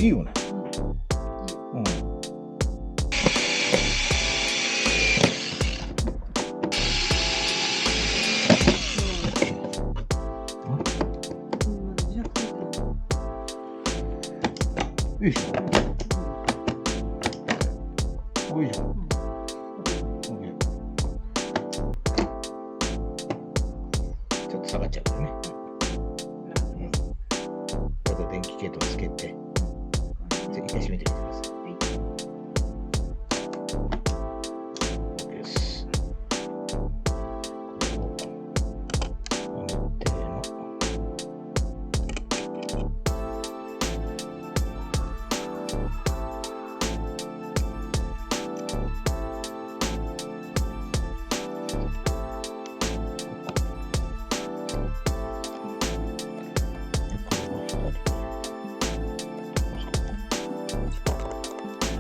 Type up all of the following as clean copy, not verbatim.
いいよね。うん。よいしょ。おいしょ。ちょっと下がっちゃうからね。ちょっと電気系統つけて、一回閉めてみてください。OK です。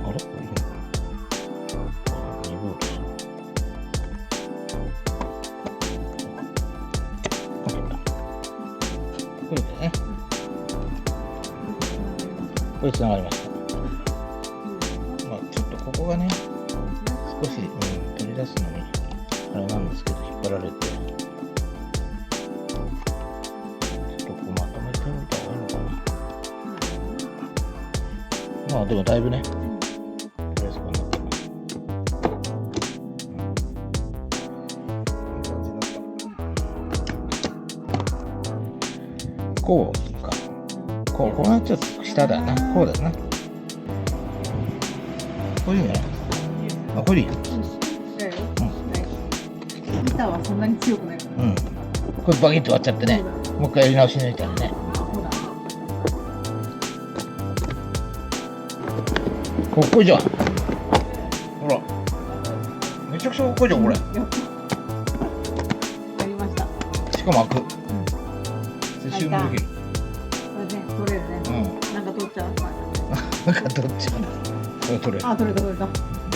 あれ？これでね。これつながりました。まあちょっとここがね、少し、取り出すのにあれなんですけど、引っ張られて、ちょっとこうまとめておいた方がいいのかな。まあでもだいぶね、取りやすくなってます。こうか。こうなっちゃうと下だな。こうだな。これいいね。あ、これいい。板はそんなに強くないから。これバキッと割っちゃってね。もう一回やり直し抜いたらね。こっこいじゃん。ほら。めちゃくちゃかっこいいじゃん、これ。やりました。しかも開く。収納できる。これね、取れるね。なんか取っちゃう。なんかどっちかな。これ取れる。あ、取れた取れた。で、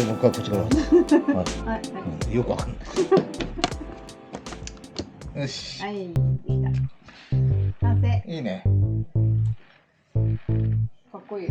僕はこっちから。はい。よくわかんない。よし。はい、できた。完成。いいね。かっこいい。